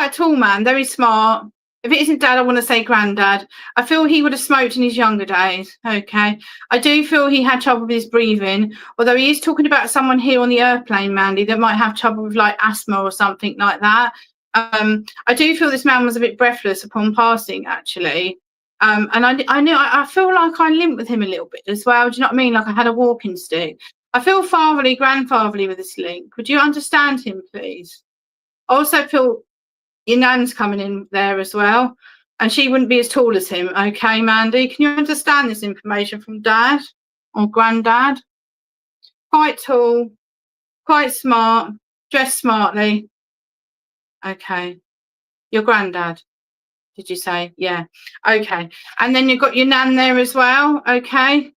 a tall man, very smart. If it isn't Dad, I want to say Granddad. I feel he would have smoked in his younger days. Okay. I do feel he had trouble with his breathing, although he is talking about someone here on the airplane, Mandy, that might have trouble with like asthma or something like that. I do feel this man was a bit breathless upon passing, actually. And I feel like I limped with him a little bit as well. Do you know what I mean? Like I had a walking stick. I feel fatherly, grandfatherly with this link. Would you understand him, please? I also feel your nan's coming in there as well. And she wouldn't be as tall as him. Okay, Mandy, can you understand this information from Dad or Granddad? Quite tall, quite smart, dressed smartly. Okay. Your Granddad, did you say? Yeah. Okay. And then you've got your nan there as well. Okay.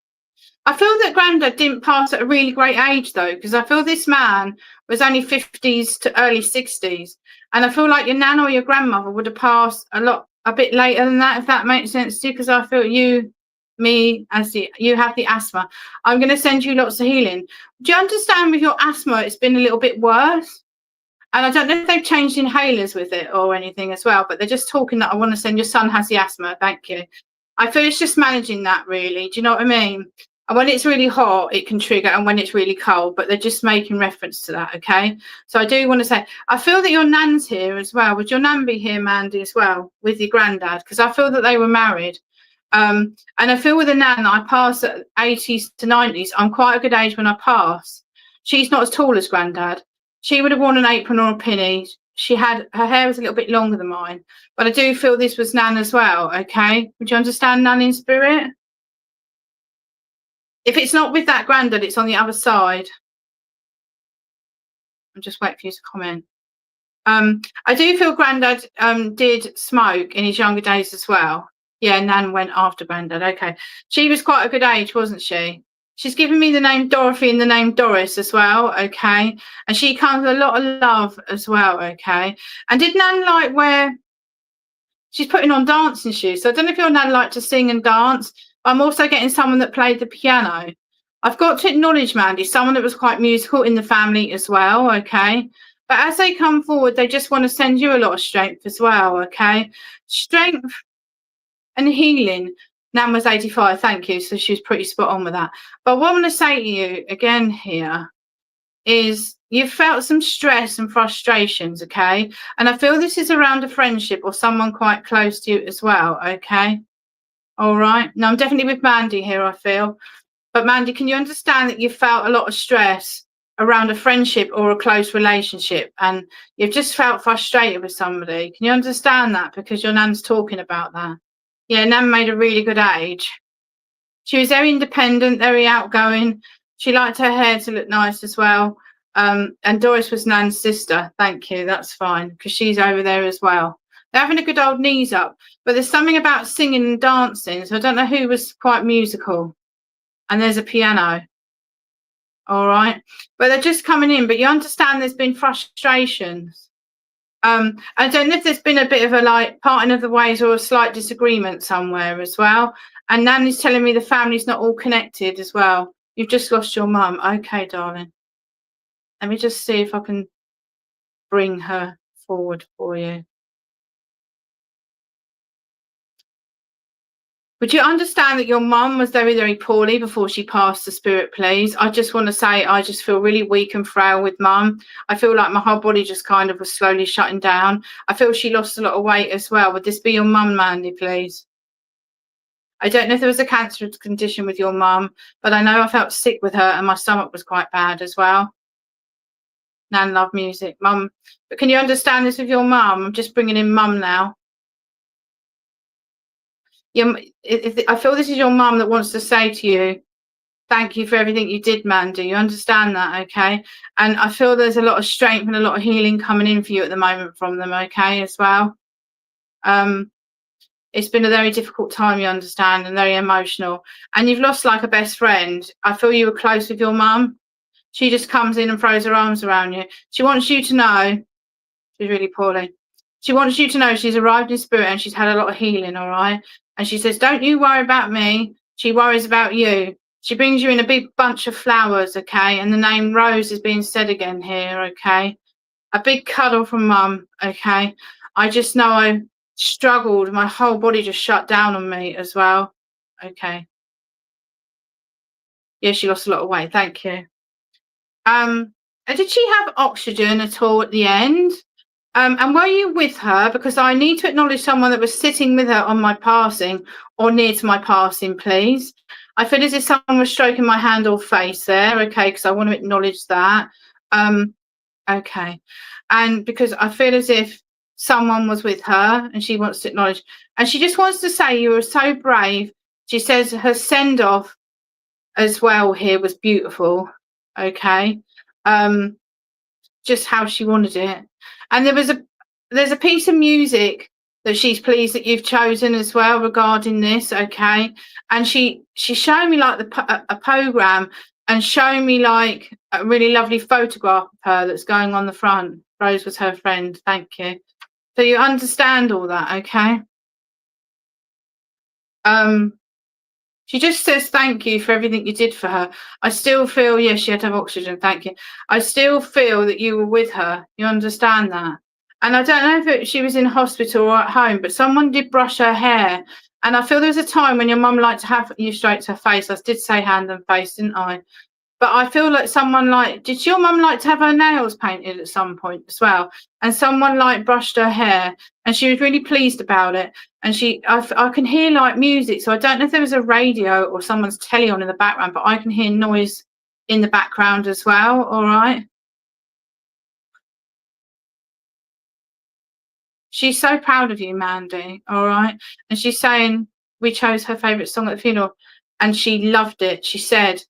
I feel that Grandad didn't pass at a really great age, though, because I feel this man was only 50s to early 60s. And I feel like your nan or your grandmother would have passed a bit later than that, if that makes sense to you, because I feel you have the asthma. I'm going to send you lots of healing. Do you understand with your asthma, it's been a little bit worse? And I don't know if they've changed inhalers with it or anything as well, but they're just talking that I want to send your son has the asthma. Thank you. I feel it's just managing that, really. Do you know what I mean? And when it's really hot, it can trigger, and when it's really cold, but they're just making reference to that, okay? So I do want to say, I feel that your nan's here as well. Would your nan be here, Mandy, as well, with your granddad? Because I feel that they were married. And I feel with a nan, I pass at 80s to 90s. I'm quite a good age when I pass. She's not as tall as granddad. She would have worn an apron or a pinny. Her hair was a little bit longer than mine. But I do feel this was nan as well, okay? Would you understand nan in spirit? If it's not with that granddad, it's on the other side. I'm just waiting for you to comment. I do feel granddad did smoke in his younger days as well. Yeah, nan went after granddad. Okay. She was quite a good age, wasn't she? She's given me the name Dorothy and the name Doris as well, okay? And she comes with a lot of love as well, okay? And did nan like wear... She's putting on dancing shoes. So I don't know if your nan liked to sing and dance. I'm also getting someone that played the piano. I've got to acknowledge, Mandy, someone that was quite musical in the family as well, okay? But as they come forward, they just want to send you a lot of strength as well, okay? Strength and healing. Nan was 85, thank you. So she was pretty spot on with that. But what I want to say to you again here is you've felt some stress and frustrations, okay? And I feel this is around a friendship or someone quite close to you as well, okay? All right. Now, I'm definitely with Mandy here, I feel. But Mandy, can you understand that you've felt a lot of stress around a friendship or a close relationship, and you've just felt frustrated with somebody? Can you understand that? Because your nan's talking about that. Yeah, nan made a really good age. She was very independent, very outgoing. She liked her hair to look nice as well. And Doris was nan's sister. Thank you. That's fine, because she's over there as well. They're having a good old knees up. But there's something about singing and dancing. So I don't know who was quite musical. And there's a piano. All right. But they're just coming in. But you understand there's been frustrations. I don't know if there's been a bit of a like parting of the ways or a slight disagreement somewhere as well. And Nan is telling me the family's not all connected as well. You've just lost your mum. Okay, darling. Let me just see if I can bring her forward for you. Would you understand that your mum was very, very poorly before she passed the spirit, please? I just want to say I just feel really weak and frail with mum. I feel like my whole body just kind of was slowly shutting down. I feel she lost a lot of weight as well. Would this be your mum, Mandy, please? I don't know if there was a cancerous condition with your mum, but I know I felt sick with her and my stomach was quite bad as well. Nan loved music. Mum, but can you understand this with your mum? I'm just bringing in mum now. I feel this is your mum that wants to say to you, thank you for everything you did, Mandy. You understand that, okay? And I feel there's a lot of strength and a lot of healing coming in for you at the moment from them, okay, as well. It's been a very difficult time, you understand, and very emotional. And you've lost like a best friend. I feel you were close with your mum. She just comes in and throws her arms around you. She wants you to know she's really poorly. She wants you to know she's arrived in spirit and she's had a lot of healing, all right? And she says, don't you worry about me. She worries about you. She brings you in a big bunch of flowers, okay? And the name Rose is being said again here, okay? A big cuddle from Mum, okay? I just know I struggled. My whole body just shut down on me as well, okay? Yeah, she lost a lot of weight. Thank you. Did she have oxygen at all at the end? And were you with her? Because I need to acknowledge someone that was sitting with her on my passing or near to my passing, please. I feel as if someone was stroking my hand or face there, okay, because I want to acknowledge that. Okay. And because I feel as if someone was with her and she wants to acknowledge. And she just wants to say you were so brave. She says her send-off as well here was beautiful, okay. Just how she wanted it. And there's a piece of music that she's pleased that you've chosen as well regarding this, okay. And she's showing me like a program and showing me like a really lovely photograph of her that's going on the front. Rose was her friend. Thank you. So you understand all that, okay. She just says thank you for everything you did for her. I still feel, yes, she had to have oxygen, thank you. I still feel that you were with her. You understand that? And I don't know if she was in hospital or at home, but someone did brush her hair. And I feel there was a time when your mum liked to have you straight to her face. I did say hand and face, didn't I? But I feel like someone like, did your mum like to have her nails painted at some point as well? And someone like brushed her hair and she was really pleased about it. And I can hear like music. So I don't know if there was a radio or someone's telly on in the background, but I can hear noise in the background as well. All right. She's so proud of you, Mandy. All right. And she's saying we chose her favourite song at the funeral and she loved it. She said,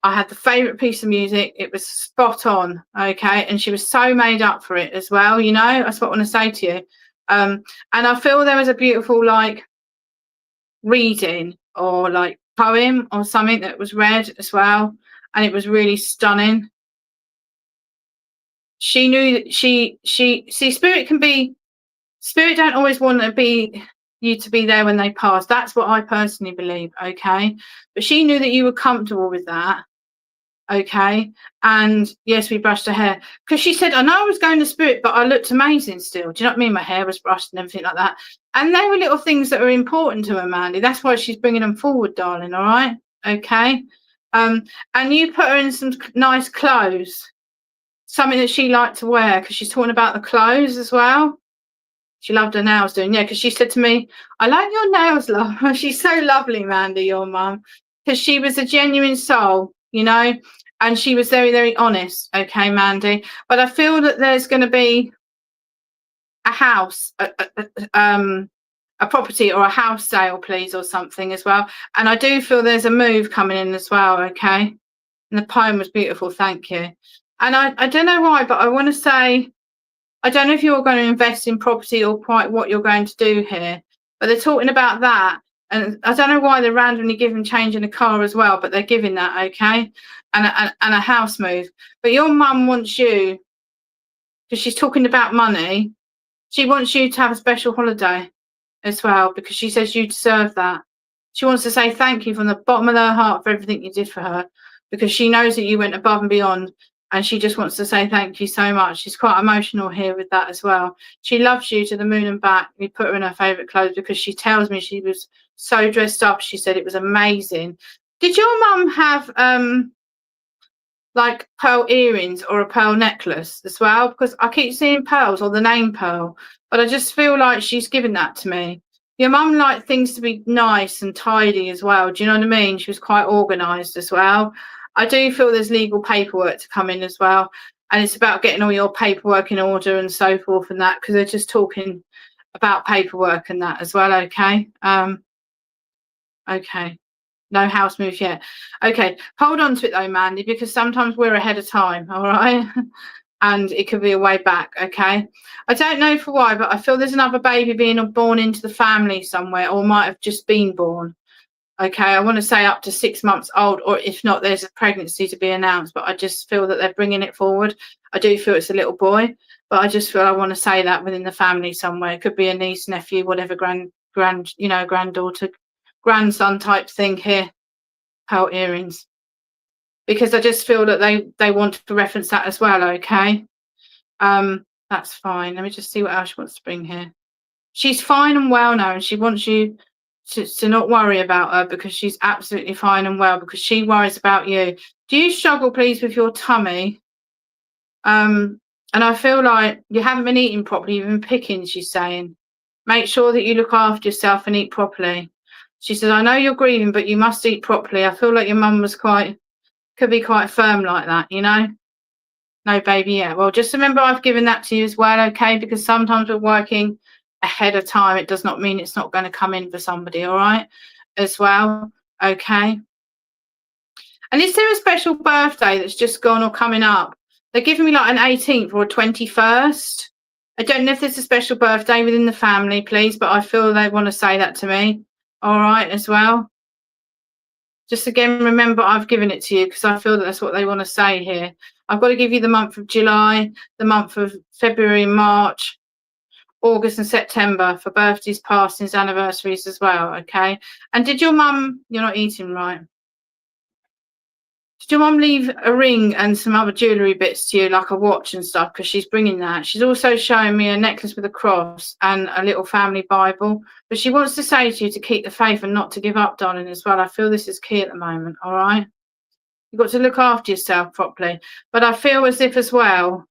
I had the favourite piece of music. It was spot on, okay? And she was so made up for it as well, you know? That's what I want to say to you. And I feel there was a beautiful, like, reading or, like, poem or something that was read as well. And it was really stunning. She knew that see, spirit don't always want to be you to be there when they pass. That's what I personally believe, okay? But she knew that you were comfortable with that. Okay. And yes, we brushed her hair because she said, I know I was going to spirit, but I looked amazing still. Do you know what I mean? My hair was brushed and everything like that. And they were little things that are important to her, Mandy. That's why she's bringing them forward, darling. All right. Okay. And you put her in some nice clothes, something that she liked to wear because she's talking about the clothes as well. She loved her nails doing. Yeah. Because she said to me, I like your nails, love. She's so lovely, Mandy, your mum, because she was a genuine soul, you know. And she was very, very honest, okay, Mandy. But I feel that there's going to be a house, a property or a house sale, please, or something as well. And I do feel there's a move coming in as well, okay. And the poem was beautiful, thank you. And I don't know why, but I want to say, I don't know if you're going to invest in property or quite what you're going to do here, but they're talking about that. And I don't know why they're randomly giving change in a car as well, but they're giving that, okay? And a house move. But your mum wants you, because she's talking about money, she wants you to have a special holiday as well, because she says you deserve that. She wants to say thank you from the bottom of her heart for everything you did for her, because she knows that you went above and beyond. And she just wants to say thank you so much. She's quite emotional here with that as well. She loves you to the moon and back. We put her in her favourite clothes because she tells me she was so dressed up. She said it was amazing. Did your mum have like pearl earrings or a pearl necklace as well? Because I keep seeing pearls or the name Pearl, but I just feel like she's given that to me. Your mum liked things to be nice and tidy as well. Do you know what I mean? She was quite organised as well. I do feel there's legal paperwork to come in as well. And it's about getting all your paperwork in order and so forth and that, because they're just talking about paperwork and that as well, okay? Okay. No house moves yet. Okay. Hold on to it though, Mandy, because sometimes we're ahead of time, all right? And it could be a way back, okay? I don't know for why, but I feel there's another baby being born into the family somewhere, or might have just been born. Okay, I want to say up to 6 months old, or if not, there's a pregnancy to be announced, but I just feel that they're bringing it forward. I do feel it's a little boy. But I just feel I want to say that within the family somewhere. It could be a niece, nephew, whatever, granddaughter, grandson type thing here. Pearl earrings. Because I just feel that they want to reference that as well, okay? That's fine. Let me just see what else she wants to bring here. She's fine and well now, and she wants you to not worry about her, because she's absolutely fine and well, because she worries about you. Do you struggle, please, with your tummy? And I feel like you haven't been eating properly, you've been picking, she's saying. Make sure that you look after yourself and eat properly. She said, I know you're grieving, but you must eat properly. I feel like your mum was could be quite firm like that, you know? No, baby, yeah. Well, just remember I've given that to you as well, okay? Because sometimes we're working ahead of time. It does not mean it's not going to come in for somebody, all right? As well, okay? And is there a special birthday that's just gone or coming up? They're giving me like an 18th or a 21st. I don't know if there's a special birthday within the family, please, but I feel they want to say that to me, all right, as well. Just again, remember I've given it to you because I feel that that's what they want to say here. I've got to give you the month of July, the month of February, March, August and September for birthdays, passings, anniversaries as well, okay? And did your mum, you're not eating right. Did your mum leave a ring and some other jewellery bits to you, like a watch and stuff, because she's bringing that? She's also showing me a necklace with a cross and a little family Bible. But she wants to say to you to keep the faith and not to give up, darling, as well. I feel this is key at the moment, all right? You've got to look after yourself properly. But I feel as if as well,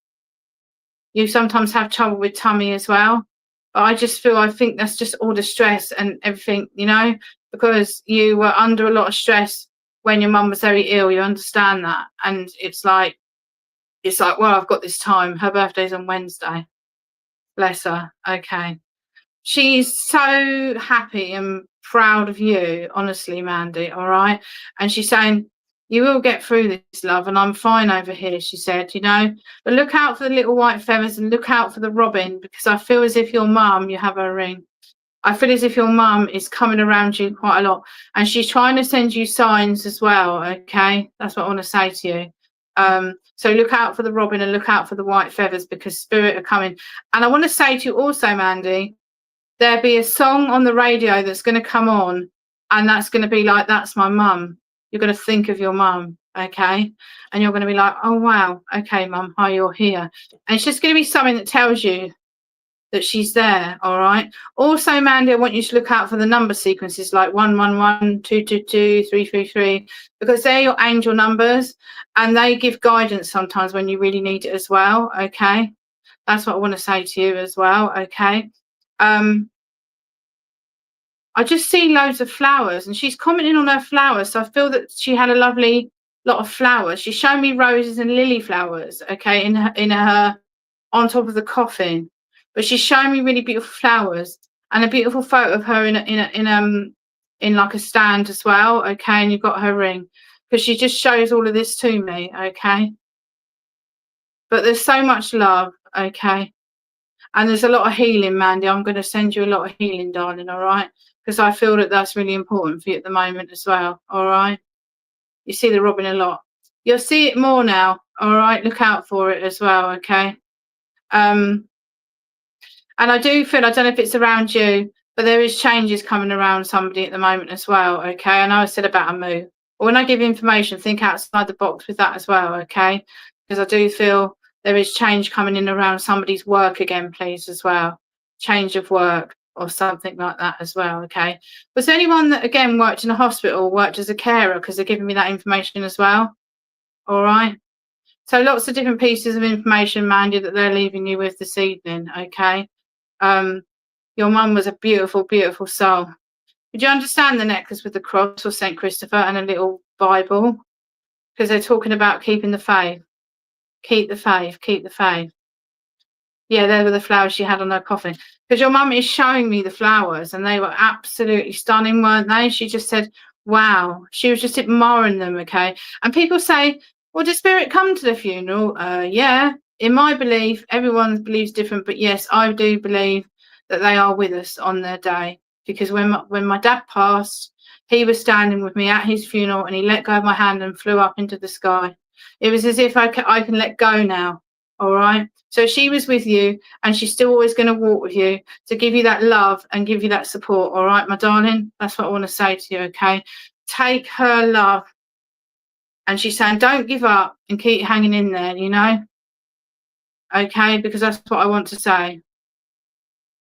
you sometimes have trouble with tummy as well. But I think that's just all the stress and everything, you know, because you were under a lot of stress when your mum was very ill. You understand that. And it's like, well, I've got this time. Her birthday's on Wednesday. Bless her. Okay. She's so happy and proud of you, honestly, Mandy, all right? And she's saying, you will get through this, love, and I'm fine over here, she said, you know. But look out for the little white feathers and look out for the robin, because I feel as if your mum, you have her ring. I feel as if your mum is coming around you quite a lot, and she's trying to send you signs as well, okay? That's what I want to say to you. So look out for the robin and look out for the white feathers, because spirit are coming. And I want to say to you also, Mandy, there'll be a song on the radio that's going to come on, and that's going to be like, that's my mum. You're going to think of your mum, okay? And you're going to be like, oh, wow, okay, mum, hi, you're here. And it's just going to be something that tells you that she's there, all right? Also, Mandy, I want you to look out for the number sequences like 111, 222, 333, because they're your angel numbers, and they give guidance sometimes when you really need it as well, okay? That's what I want to say to you as well, okay? I just see loads of flowers, and she's commenting on her flowers. So I feel that she had a lovely lot of flowers. She's showing me roses and lily flowers, okay, in her on top of the coffin. But she's showing me really beautiful flowers and a beautiful photo of her in like a stand as well, okay. And you've got her ring, because she just shows all of this to me, okay. But there's so much love, okay. And there's a lot of healing, Mandy. I'm going to send you a lot of healing, darling, all right? Because I feel that that's really important for you at the moment as well, all right? You see the robin a lot. You'll see it more now, all right? Look out for it as well, okay? And I do feel, I don't know if it's around you, but there is changes coming around somebody at the moment as well, okay? I know I said about a move. But when I give information, think outside the box with that as well, okay? Because I do feel there is change coming in around somebody's work again, please, as well. Change of work or something like that as well, okay? Was there anyone that, again, worked in a hospital, worked as a carer? Because they're giving me that information as well, all right? So lots of different pieces of information, Mandy, that they're leaving you with this evening, okay? Your mum was a beautiful, beautiful soul. Would you understand the necklace with the cross or St. Christopher and a little Bible? Because they're talking about keeping the faith. Keep the faith, keep the faith. Yeah, they were the flowers she had on her coffin. Because your mum is showing me the flowers, and they were absolutely stunning, weren't they? She just said, wow. She was just admiring them, okay? And people say, well, did spirit come to the funeral? Yeah. In my belief, everyone believes different, but yes, I do believe that they are with us on their day. Because when my dad passed, he was standing with me at his funeral, and he let go of my hand and flew up into the sky. It was as if I can let go now. All right. So she was with you, and she's still always going to walk with you to give you that love and give you that support. All right, my darling. That's what I want to say to you. Okay. Take her love. And she's saying, don't give up and keep hanging in there, you know. Okay, because that's what I want to say.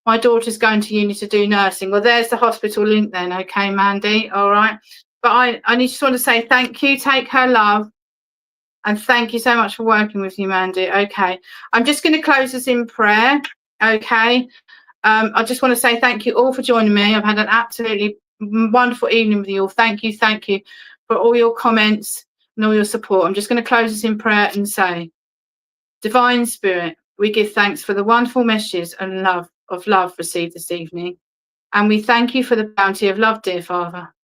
My daughter's going to uni to do nursing. Well, there's the hospital link then. Okay, Mandy. All right. But I just want to say thank you. Take her love. And thank you so much for working with you, Mandy. Okay. I'm just going to close this in prayer. Okay. I just want to say thank you all for joining me. I've had an absolutely wonderful evening with you all. Thank you for all your comments and all your support. I'm just going to close this in prayer and say, Divine Spirit, we give thanks for the wonderful messages and love received this evening. And we thank you for the bounty of love, dear Father.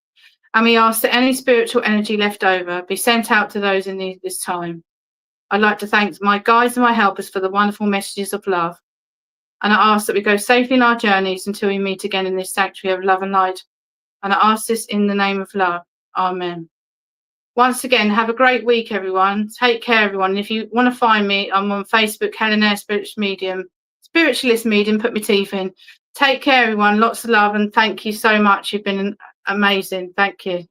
And we ask that any spiritual energy left over be sent out to those in need this time. I'd like to thank my guides and my helpers for the wonderful messages of love. And I ask that we go safely in our journeys until we meet again in this sanctuary of love and light. And I ask this in the name of love. Amen. Once again, have a great week, everyone. Take care, everyone. And if you want to find me, I'm on Facebook, Helen Ayres Spiritualist Medium, put my teeth in. Take care, everyone. Lots of love and thank you so much. You've been amazing. Thank you.